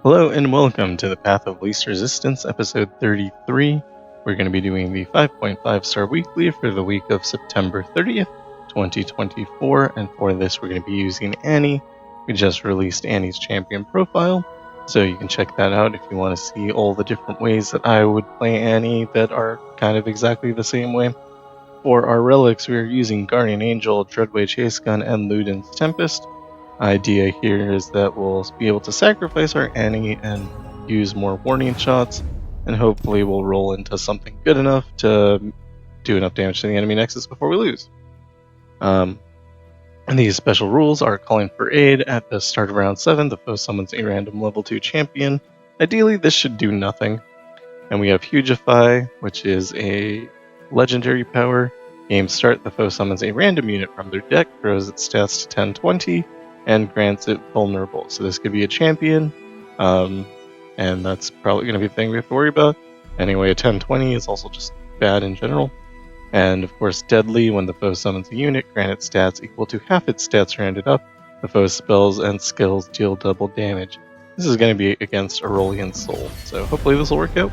Hello and welcome to the Path of Least Resistance, episode 33. We're going to be doing the 5.5 star weekly for the week of September 30th, 2024, and for this we're going to be using Annie. We just released Annie's champion profile, so you can check that out if you want to see all the different ways that I would play Annie that are kind of exactly the same way. For our relics, we are using Guardian Angel, Dreadway Chase Gun, and Luden's Tempest. Idea here is that we'll be able to sacrifice our Annie and use more warning shots, and hopefully we'll roll into something good enough to do enough damage to the enemy nexus before we lose. And these special rules are calling for aid at the start of round 7. The foe summons a random level 2 champion. Ideally, this should do nothing. And we have Hugify, which is a legendary power. Game start, the foe summons a random unit from their deck, grows its stats to 1020, and grants it vulnerable. So this could be a champion, and that's probably going to be the thing we have to worry about. Anyway, a 1020 is also just bad in general. And of course, deadly, when the foe summons a unit, grant its stats equal to half its stats rounded up. The foe's spells and skills deal double damage. This is going to be against Aurelion Sol, so hopefully this will work out.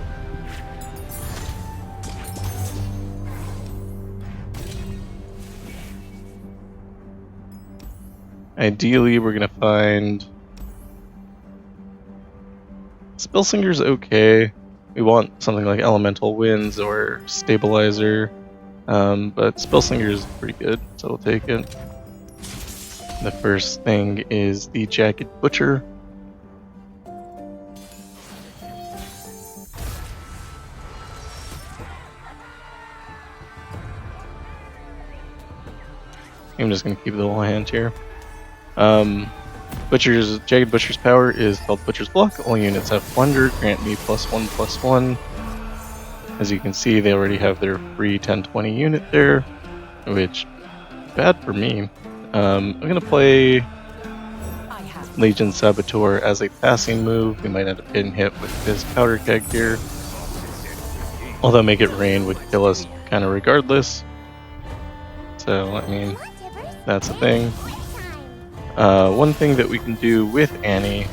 Ideally, we're going to find... Spellsinger's okay. We want something like Elemental Winds or Stabilizer, but Spellsinger is pretty good, so we'll take it. The first thing is the Jagged Butcher. I'm just going to keep the whole hand here. Jagged Butcher's power is called Butcher's Block. All units have Plunder, grant me +1/+1. As you can see, they already have their free 1020 unit there, which bad for me. I'm gonna play Legion Saboteur as a passing move. We might end up getting hit with this powder keg here. Although Make It Rain would kill us kind of regardless. So, I mean, that's a thing. One thing that we can do with Annie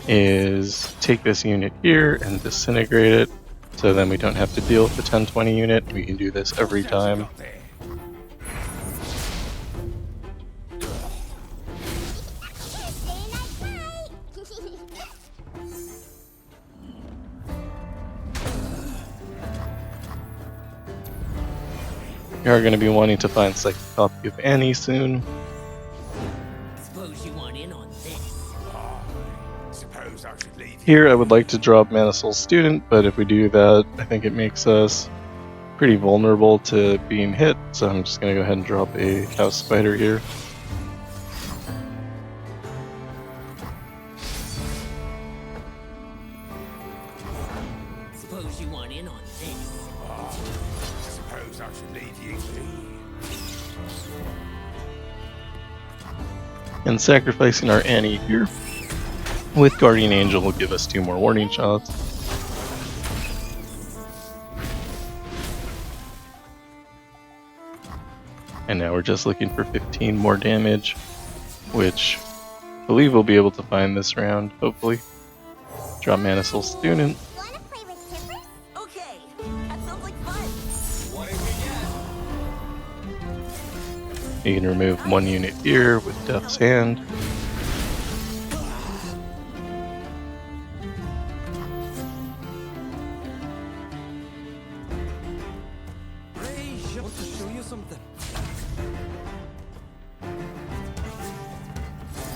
is take this unit here and disintegrate it, so then we don't have to deal with the 1020 unit. We can do this every time. We are going to be wanting to find a copy of Annie soon. Here I would like to drop Mana Soul Student, but if we do that, I think it makes us pretty vulnerable to being hit, so I'm just going to go ahead and drop a House Spider here. Suppose you want in on this. Suppose I should leave you be. And sacrificing our Annie here with Guardian Angel will give us 2 more warning shots. And now we're just looking for 15 more damage, which I believe we'll be able to find this round, hopefully. Drop Mana Soul Student. Wanna play with Tempest? Okay, that sounds like fun. What did we get? You can remove 1 unit here with Death's Hand. I want to show you something.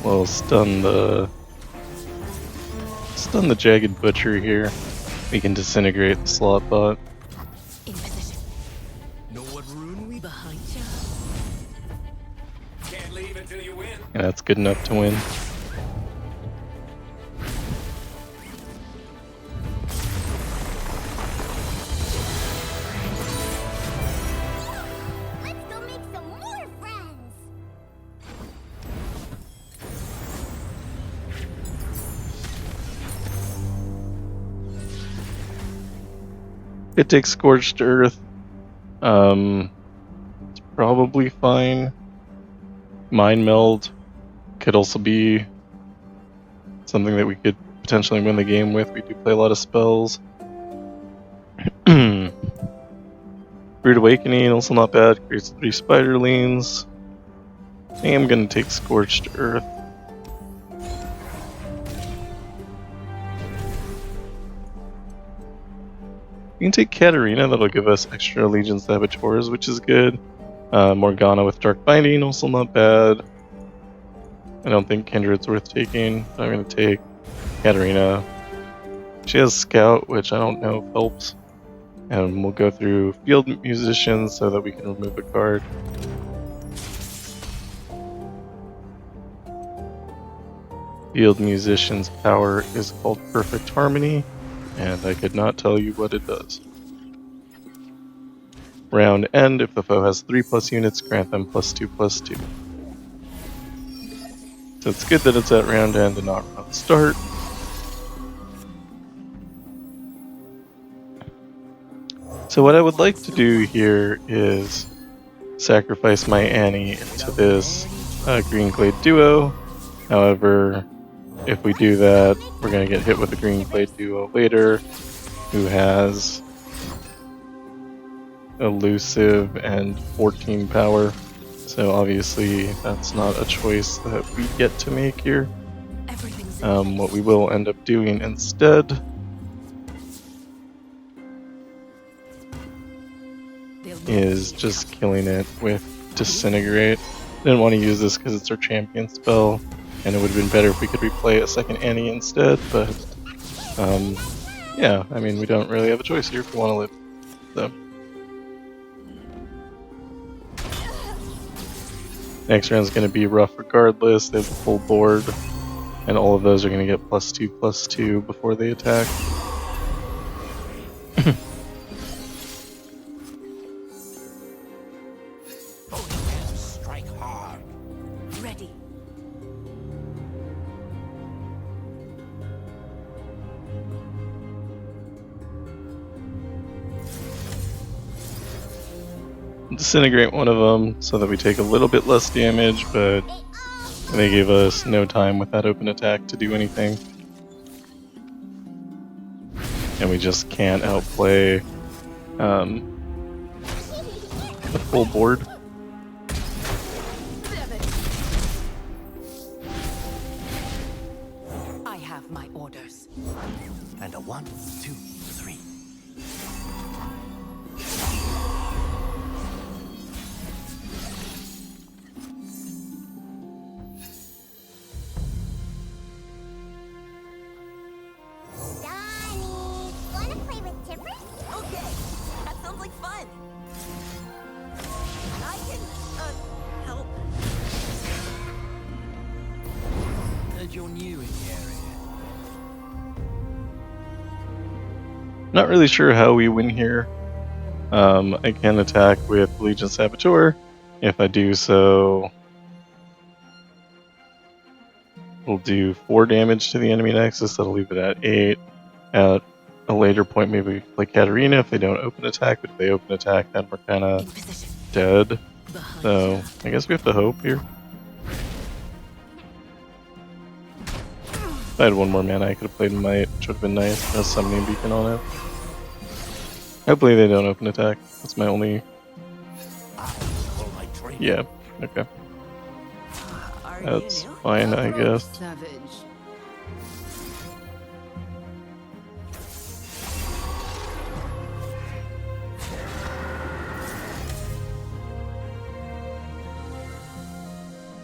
We'll stun the Jagged Butcher here. We can disintegrate the slot bot. In position. Know what rune we behind you? Can't leave until you win. And that's good enough to win. Let's go make some more friends. It takes Scorched Earth. It's probably fine. Mind Meld could also be something that we could potentially win the game with. We do play a lot of spells. Rude Awakening, also not bad. Creates 3 Spiderlings. I think I'm gonna take Scorched Earth. We can take Katarina, that'll give us extra Legion Saboteurs, which is good. Morgana with Dark Binding, also not bad. I don't think Kindred's worth taking, but I'm gonna take Katarina. She has Scout, which I don't know if helps. And we'll go through Field Musicians so that we can remove a card. Field Musician's power is called Perfect Harmony, and I could not tell you what it does. Round end, if the foe has 3+ units, grant them +2/+2. So it's good that it's at round end and not round start. So what I would like to do here is sacrifice my Annie into this Green Glade duo. However, if we do that, we're going to get hit with a Green Glade duo later who has Elusive and 14 power. So obviously that's not a choice that we get to make here. What we will end up doing instead is just killing it with Disintegrate. Didn't want to use this because it's our champion spell, and it would have been better if we could replay a second Annie instead, but yeah, I mean, we don't really have a choice here if we want to live. So. Next round's going to be rough regardless. They have a full board, and all of those are going to get +2/+2 before they attack. Strike hard. Ready. Disintegrate one of them so that we take a little bit less damage, but they gave us no time with that open attack to do anything. And we just can't outplay the full board. I have my orders. And a 1, 2, 3. Wanna play with Tempest? Okay, that sounds like fun. I can, help. And you're new in the area. Not really sure how we win here. I can attack with Legion Saboteur. If I do so, we'll do 4 damage to the enemy nexus. That'll leave it at 8. At a later point, maybe we play Katarina if they don't open attack, but if they open attack, then we're kind of dead. So I guess we have to hope here. If I had one more mana, I could have played Might, which would have been nice. Has Summoning Beacon on it. Hopefully they don't open attack. That's my only... Yeah, okay. That's fine, I guess. Savage.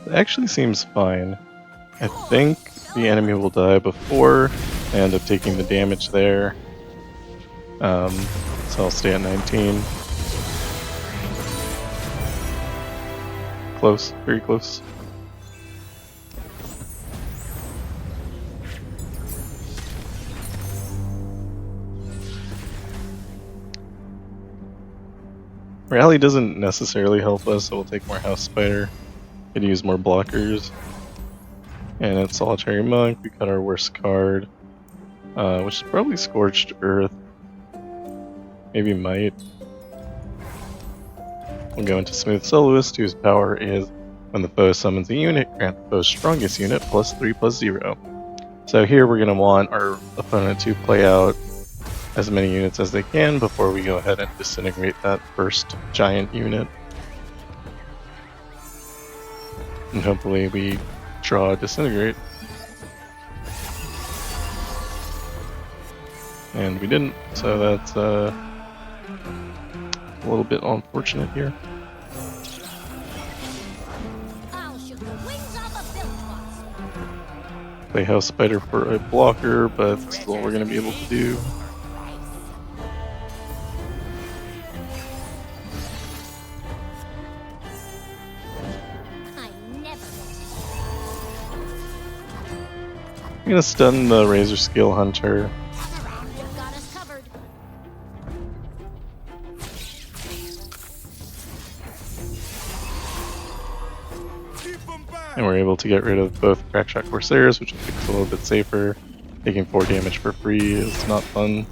It actually seems fine. I think the enemy will die before I end up taking the damage there. So I'll stay at 19. Close, very close. Rally doesn't necessarily help us, so we'll take more House Spider. Could use more blockers. And at Solitary Monk, we cut our worst card, which is probably Scorched Earth. Maybe Might. We'll go into Smooth Soloist, whose power is when the foe summons a unit, grant the foe's strongest unit +3/+0. So here we're going to want our opponent to play out as many units as they can before we go ahead and disintegrate that first giant unit. And hopefully we draw a disintegrate. And we didn't, so that's a little bit unfortunate here. I'll shoot the wings off a Biltwas. Play House Spider for a blocker, but this is what we're going to be able to do. I never I'm going to stun the Razor Skill Hunter. You've got us covered. Keep 'em back. And we're able to get rid of both Crackshot Corsairs, which I think is a little bit safer. Taking 4 damage for free is not fun.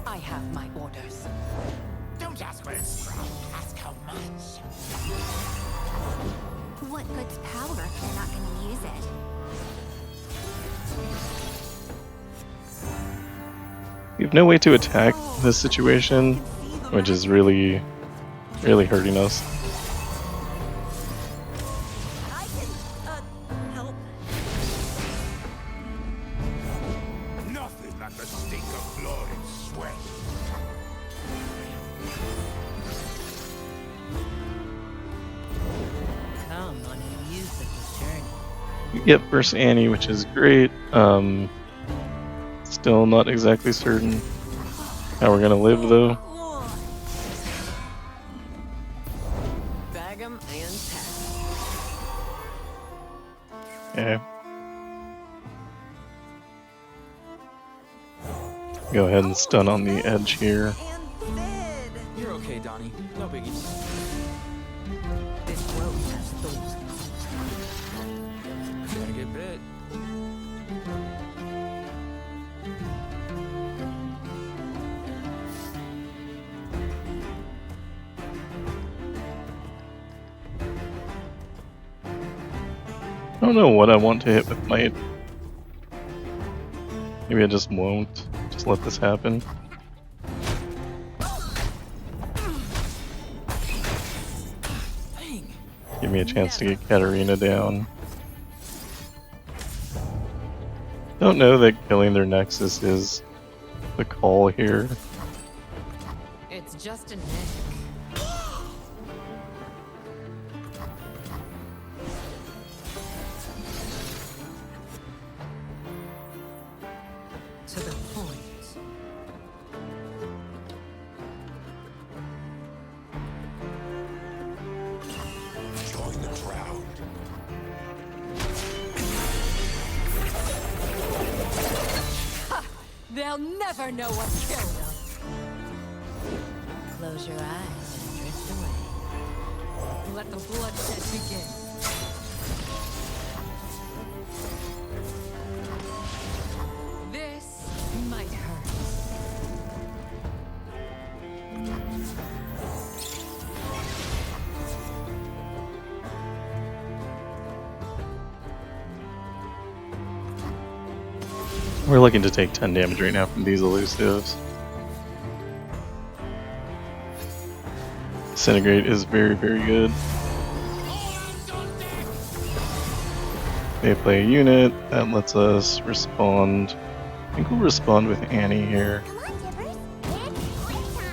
I have my orders. Don't ask where it's from. Ask how much. What good's power if they're not gonna use it? We have no way to attack this situation, which is really hurting us. I can, help. Nothing like the stink of blood and sweat. Come on a musical journey. We get first Annie, which is great. Still not exactly certain how we're gonna live though. Bag 'em and pack. Okay. Go ahead and stun on the edge here. You're okay, Donnie. No biggie. This road has thorns. Gonna get bit. I don't know what I want to hit with Might. Maybe I just won't. Just let this happen. Dang. Give me a chance to get Katarina down. Don't know that killing their Nexus is the call here. It's just a nick. To the point. Join the crowd. They'll never know what killed them. Close your eyes and drift away. Let the bloodshed begin. This might hurt. We're looking to take 10 damage right now from these elusives. Disintegrate is very good. They play a unit, that lets us respond. I think we'll respond with Annie here. Come on, Tippers. It's playtime.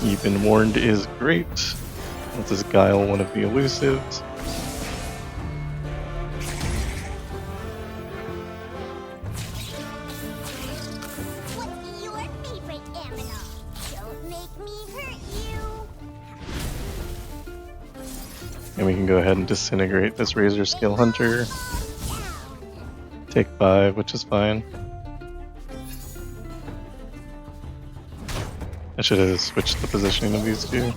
You've been warned is great. Lets us guile one of the elusives. What's your favorite aminal? Don't make me hurt you. And we can go ahead and disintegrate this Razor Skill Hunter. Take 5, which is fine. I should have switched the positioning of these two.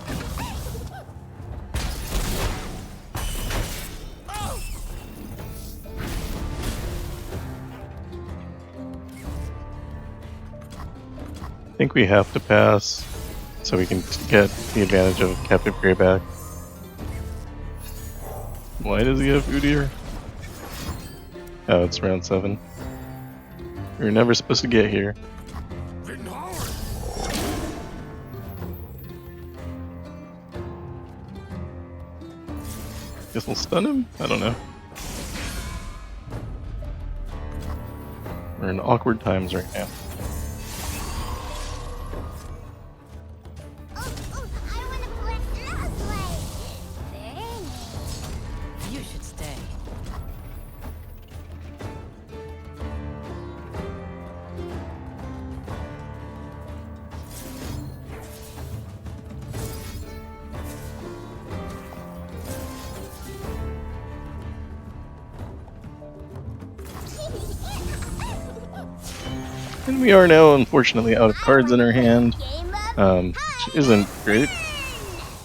I think we have to pass so we can get the advantage of Captive Greyback. Why does he have food here? Oh, it's round 7. We were never supposed to get here. Getting hard. Guess we'll stun him? I don't know. We're in awkward times right now. I want to play this way. Very nice. You should stay. And we are now, unfortunately, out of cards in our hand, Game of which isn't great,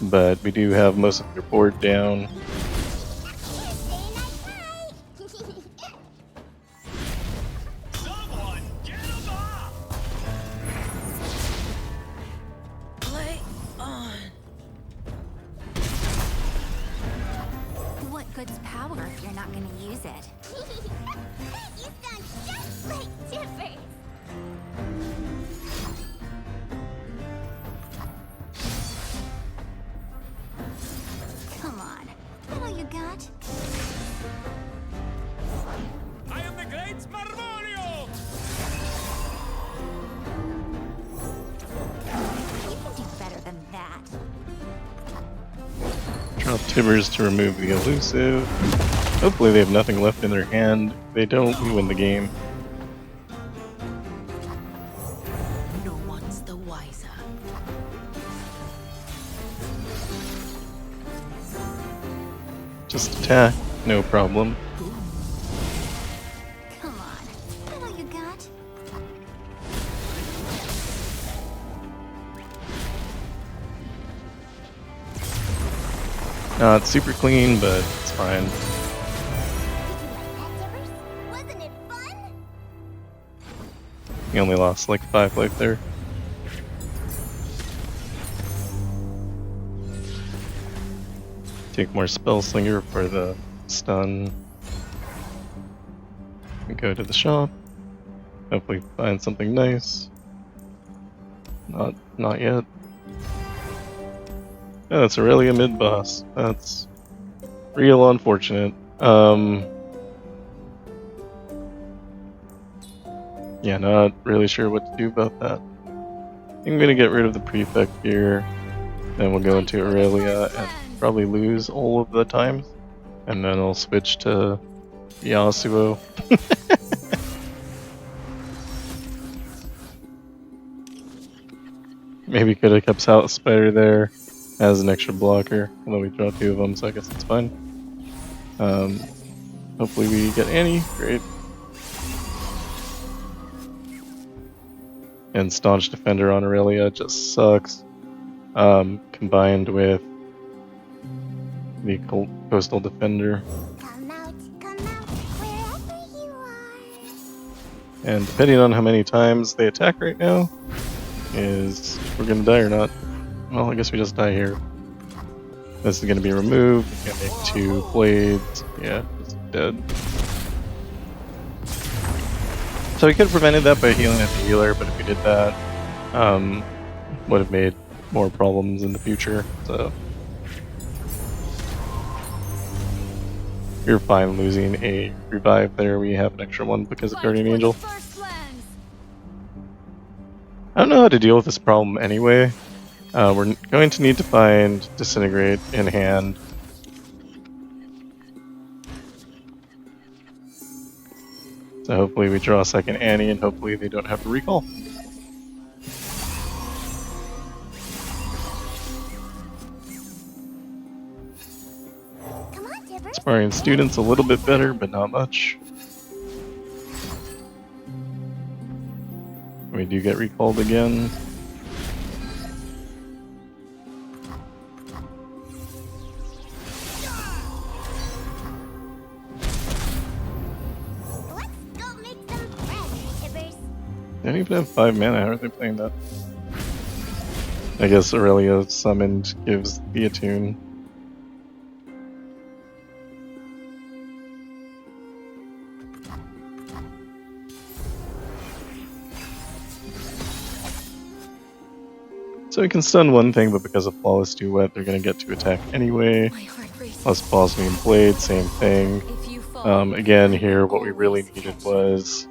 but we do have most of their board down. Play on. What good's power if you're not going to use it? You sound just like Tempest. Come on, that all you got? I am the great Marmorio! You can do better than that. Drop Tibbers to remove the elusive. Hopefully they have nothing left in their hand. If they don't, we win the game. No one's the wiser. Just attack, no problem. Come on, that all you got? Not super clean, but it's fine. Did you like that, Tibbers? Wasn't it fun? He only lost like 5 life there. Take more Spell Slinger for the stun. We go to the shop. Hopefully find something nice. Not yet. Oh, it's Aurelia mid-boss. That's real unfortunate. Yeah, not really sure what to do about that. I'm gonna get rid of the prefect here. Then we'll go into Aurelia and probably lose all of the times. And then I'll switch to Yasuo. Maybe could have kept out Spider there as an extra blocker, although we draw 2 of them, so I guess it's fine. Hopefully we get Annie, great. And Staunch Defender on Aurelia just sucks. Combined with the Coastal Defender. Come out, wherever you are. And depending on how many times they attack right now, is we're gonna die or not. Well, I guess we just die here. This is gonna be removed. We can make 2 blades. Yeah, it's dead. So we could have prevented that by healing at the healer, but if we did that, would have made more problems in the future. So you're fine losing a revive there. We have an extra one because of Guardian Angel. First lens. I don't know how to deal with this problem anyway. We're going to need to find Disintegrate in hand. So hopefully we draw a second Annie and hopefully they don't have to recall. Come on, Tibbers. Sparring students a little bit better, but not much. We do get recalled again. Let's go make some friends, Tibbers. They don't even have 5 mana. How are they playing that? I guess Aurelia summoned gives the attune. So we can stun one thing, but because of Flawless Duet, they're going to get to attack anyway. My heart races. Plus Bosnian Blade, same thing. If you fall, Again, here, what we really needed was...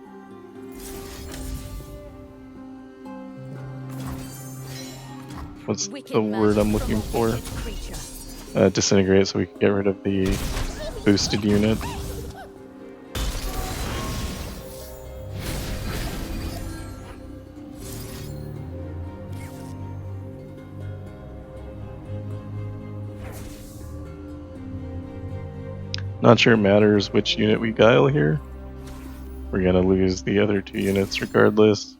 What's the word I'm looking for? Disintegrate, so we can get rid of the boosted unit. Not sure it matters which unit we guile here. We're gonna lose the other two units regardless.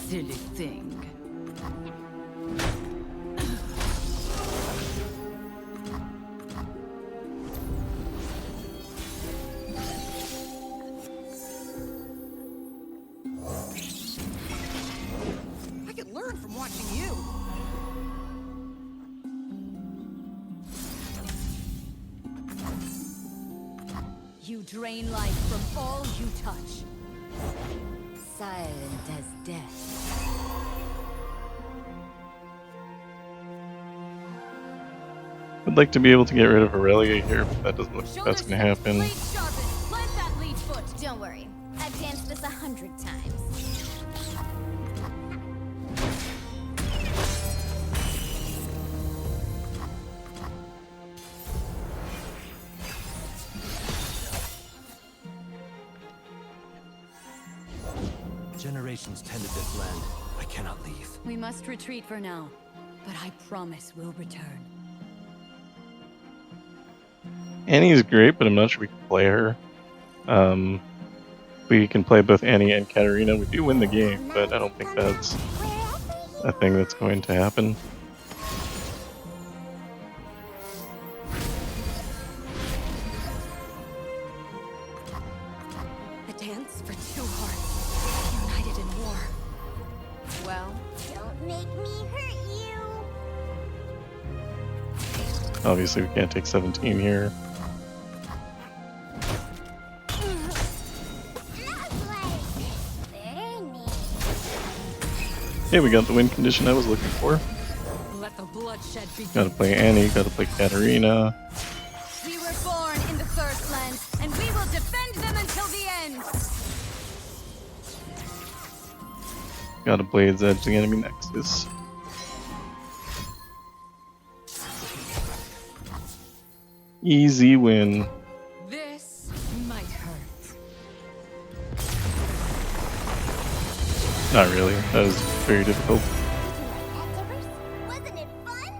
Silly thing. I can learn from watching you. You drain life from all you touch. Silent as death. I'd like to be able to get rid of Aurelia here, but that doesn't look like that's gonna happen. Plant that lead foot. Don't worry, I've danced this 100 times. Generations tended this land. I cannot leave. We must retreat for now, but I promise we'll return. Annie's great, but I'm not sure we can play her. We can play both Annie and Katarina. We do win the game, but I don't think that's a thing that's going to happen. A dance for two hearts, united in war. Well, don't make me hurt you. Obviously, we can't take 17 here. Hey, we got the win condition I was looking for. Let the bloodshed begin. Gotta play Annie, gotta play Katarina. We were born in the Thirstland, and we will defend them until the end. Gotta Blade's Edge the enemy Nexus. Easy win. This might hurt. Not really. That was very difficult. Wasn't it fun?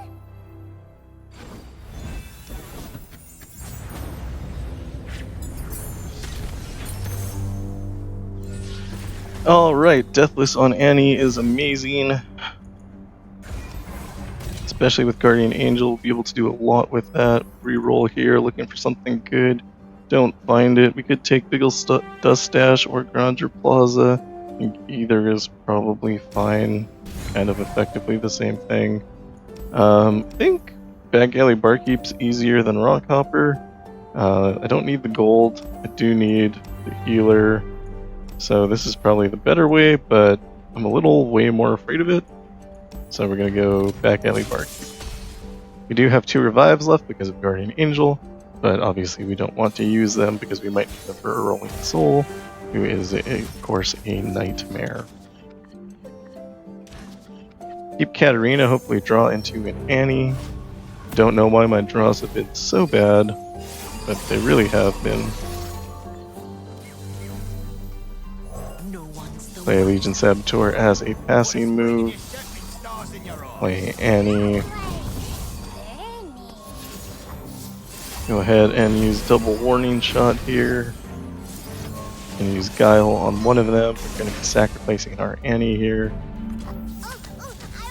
Alright, Deathless on Annie is amazing. Especially with Guardian Angel, we'll be able to do a lot with that. Reroll here, looking for something good. Don't find it. We could take Biggle Dust Stash or Grandeur Plaza. I think either is probably fine. Kind of effectively the same thing. I think Back Alley Barkeep's easier than Rockhopper. I don't need the gold. I do need the healer. So this is probably the better way, but I'm a little way more afraid of it. So we're going to go Back Alley Barkeep. We do have 2 revives left because of Guardian Angel, but obviously we don't want to use them because we might need them for Aurelion Sol, who is, of course, a nightmare. Keep Katarina, hopefully draw into an Annie. Don't know why my draws have been so bad, but they really have been. Play Legion Saboteur as a passing move. Play Annie. Go ahead and use double warning shot here. And use Guile on one of them. We're going to be sacrificing our Annie here. I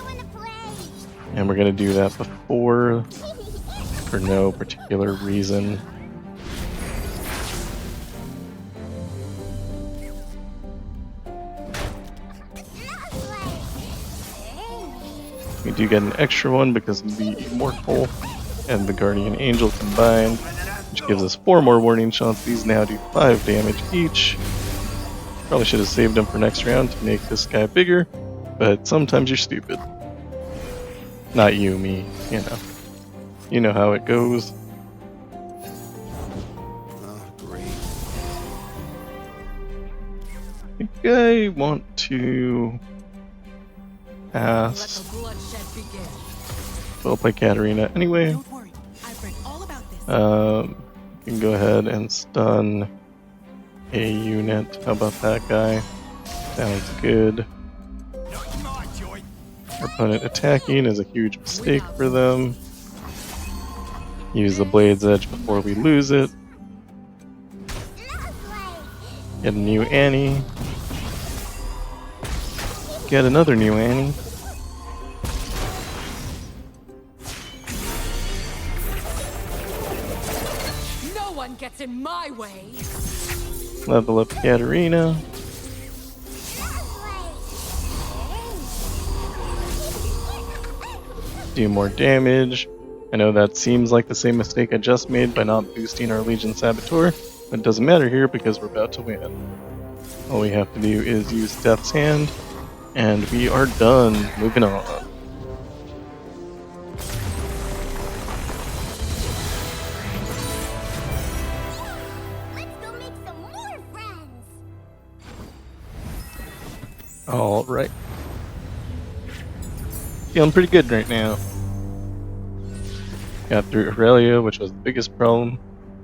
wanna play. And we're going to do that before, for no particular reason. We do get an extra one because of the Immortal and the Guardian Angel combined, which gives us 4 more warning shots. These now do 5 damage each. Probably should have saved them for next round to make this guy bigger, but sometimes you're stupid. Not you, me, you know. You know how it goes. Oh, great. I think I want to Let pass. the bloodshed begin. I'll play Katarina anyway. Don't worry, I've read all about this. You can go ahead and stun a unit. How about that guy? Sounds good. Not my joint. Our opponent attacking is a huge mistake for them. Use the Blade's Edge before we lose it. Get a new Annie. Get another new Annie. No one gets in my way. Level up Katarina. Do more damage. I know that seems like the same mistake I just made by not boosting our Legion Saboteur, but it doesn't matter here because we're about to win. All we have to do is use Death's Hand, and we are done. Moving on. Let's go make some more friends. Alright. Feeling pretty good right now. Got through Aurelia, which was the biggest problem.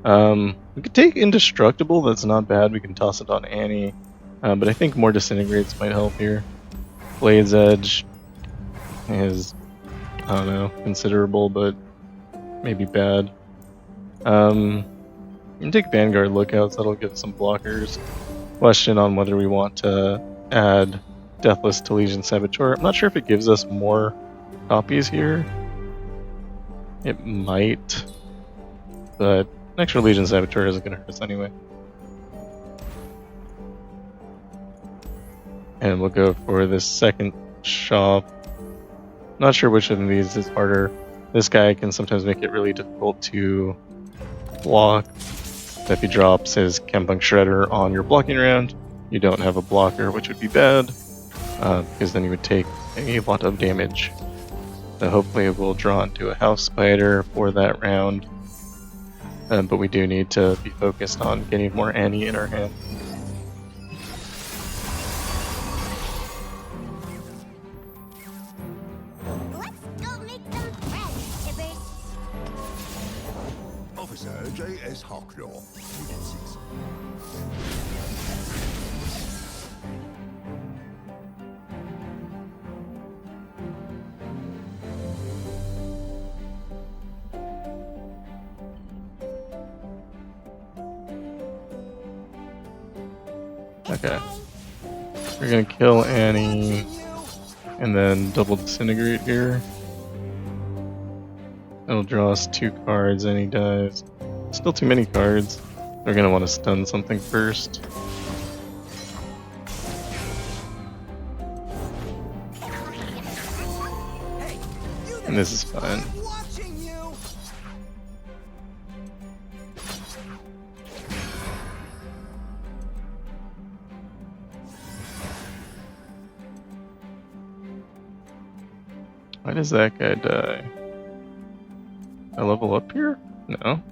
We could take Indestructible, that's not bad. We can toss it on Annie. But I think more Disintegrates might help here. Blade's Edge is, I don't know, considerable, but maybe bad. We can take Vanguard Lookouts, that'll give some blockers. Question on whether we want to add Deathless to Legion Saboteur. I'm not sure if it gives us more copies here. It might, but an extra Legion Saboteur isn't going to hurt us anyway. And we'll go for this second shop. Not sure which of these is harder. This guy can sometimes make it really difficult to block. If he drops his Chempunk Shredder on your blocking round, you don't have a blocker, which would be bad, because then you would take a lot of damage. So hopefully we'll draw into a House Spider for that round. But we do need to be focused on getting more Annie in our hand. Let's go make some friends, Tibbers. Officer J.S. Hawklaw, Unit 6. Okay. We're gonna kill Annie and then double disintegrate here. It'll draw us 2 cards and he dies. Still too many cards. We're gonna want to stun something first. Hey, you And this is fine. I'm watching you. Why does that guy die? I level up here? No.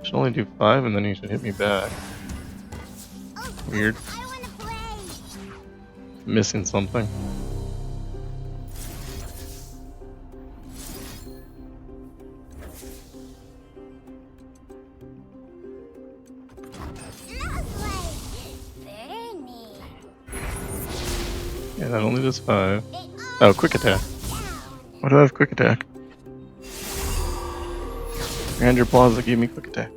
Should only do 5 and then he should hit me back. Weird. I wanna play. Missing something. Yeah, that only does 5. Oh, quick attack. Why do I have quick attack? Grandeur Plaza gave me quick attack.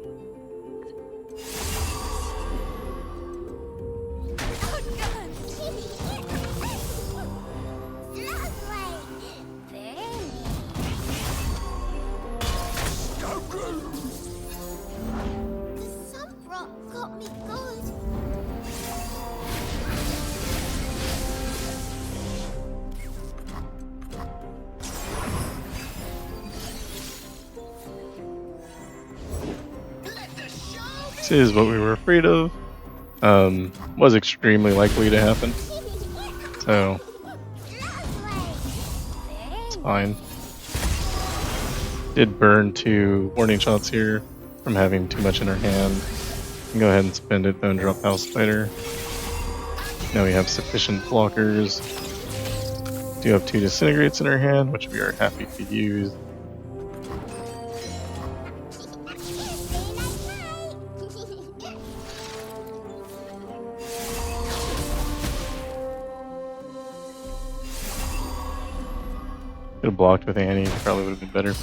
This is what we were afraid of. Was extremely likely to happen. So, it's fine. Did burn 2 warning shots here from having too much in her hand. Go ahead and spend it, then drop House Spider. Now we have sufficient blockers. Do have 2 disintegrates in her hand, which we are happy to use. Could have blocked with Annie, probably would have been better.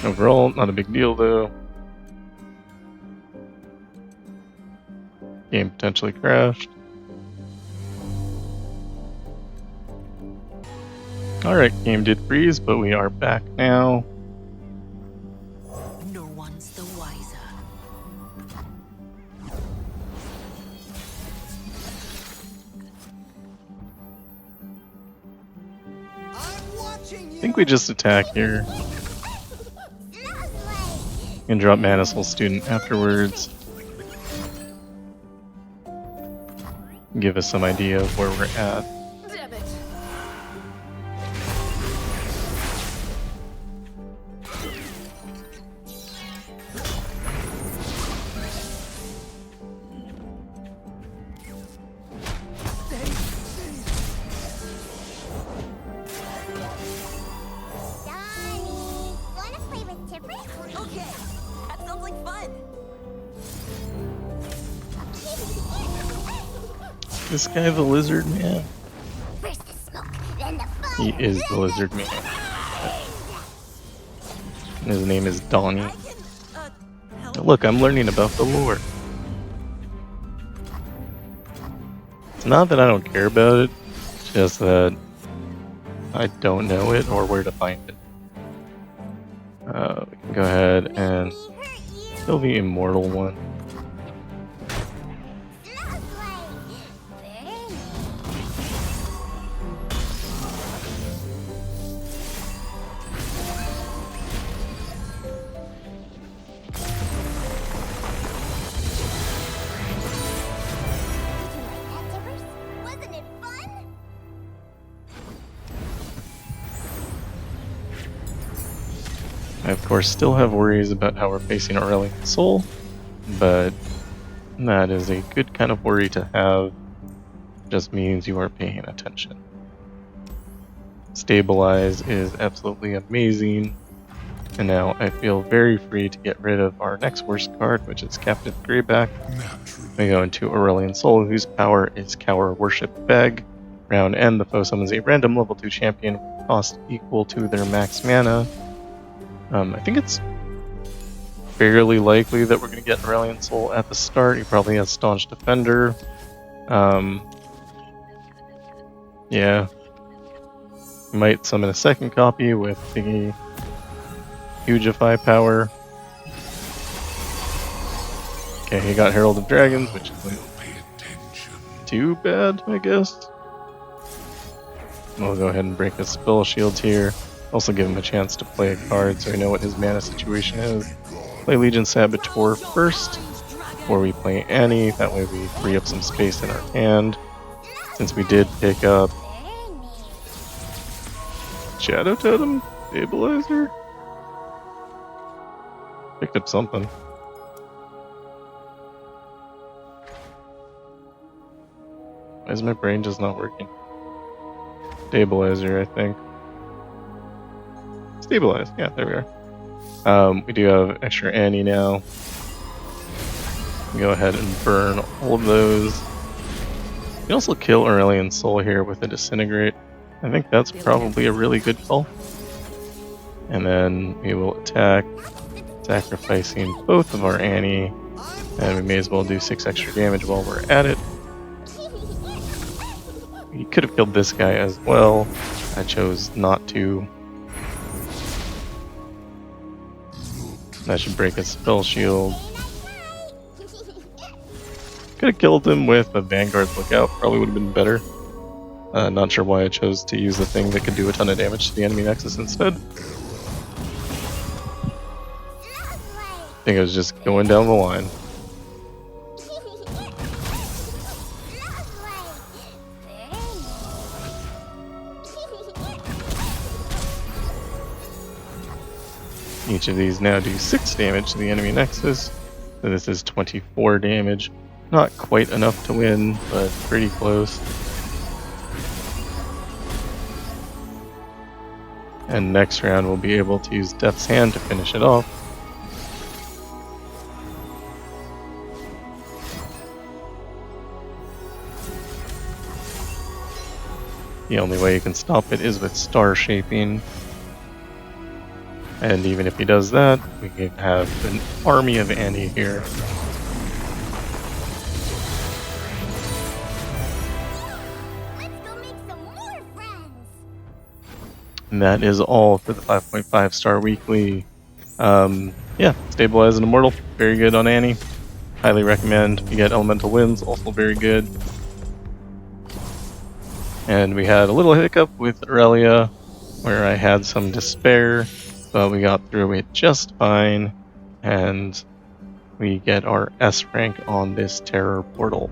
Overall, not a big deal though. Game potentially crashed. Alright, game did freeze, but we are back now. No one's the wiser. I'm watching you. I think we just attack here. And drop Mana Soul Student afterwards. Give us some idea of where we're at. Damn it. Donnie, wanna play with Tempest? Okay, that sounds like fun. This guy the lizard man? First the smoke, then the fire. He is the lizard man. And his name is Donnie. I can, help. Look, I'm learning about the lore. It's not that I don't care about it, it's just that I don't know it or where to find it. We can go ahead and Me hurt you. kill the immortal one. Smells like burning. Did you like that, Tempest? Wasn't it fun? I of course still have worries about how we're facing Aurelion Sol, but that is a good kind of worry to have. Just means you are paying attention. Stabilize is absolutely amazing, and now I feel very free to get rid of our next worst card, which is Captive Greyback. We go into Aurelion Sol, whose power is Cower Worship Beg. Round end, the foe summons a random level 2 champion with cost equal to their max mana. I think it's fairly likely that we're going to get Aurelion Sol at the start. He probably has Staunch Defender. Yeah. Might summon a second copy with the Hugify power. Okay, he got Herald of Dragons, which is like too bad, I guess. We'll go ahead and break his spell shield here. Also give him a chance to play a card so we know what his mana situation is. Play Legion Saboteur first, before we play Annie. That way we free up some space in our hand. Since we did pick up Shadow Totem? Stabilizer? Picked up something. Why is my brain just not working? Stabilizer, I think. Stabilize, yeah, there we are. We do have extra Annie now. Go ahead and burn all of those. You can also kill Aurelion Sol here with a Disintegrate. I think that's probably a really good call. And then we will attack, sacrificing both of our Annie. And we may as well do 6 extra damage while we're at it. We could have killed this guy as well. I chose not to. That should break his spell shield. Could have killed him with a Vanguard's Lookout, probably would have been better. Not sure why I chose to use the thing that could do a ton of damage to the enemy Nexus instead. think I was just going down the line. Each of these now do 6 damage to the enemy nexus, so this is 24 damage. Not quite enough to win, but pretty close. And next round we'll be able to use Death's Hand to finish it off. The only way you can stop it is with Star Shaping. And even if he does that, we can have an army of Annie here. Let's go make some more friends. And that is all for the 5.5 star weekly. Yeah, Stabilize an Immortal, very good on Annie. Highly recommend. If you get Elemental Winds, also very good. And we had a little hiccup with Aurelia, where I had some despair, but we got through it just fine, and we get our S rank on this Terror Portal.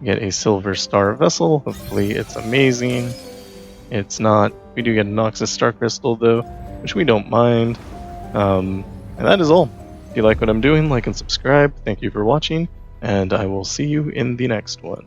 Get a Silver Star Vessel, hopefully it's amazing. It's not. We do get a Noxus Star Crystal though, which we don't mind. And that is all. If you like what I'm doing, like and subscribe. Thank you for watching, and I will see you in the next one.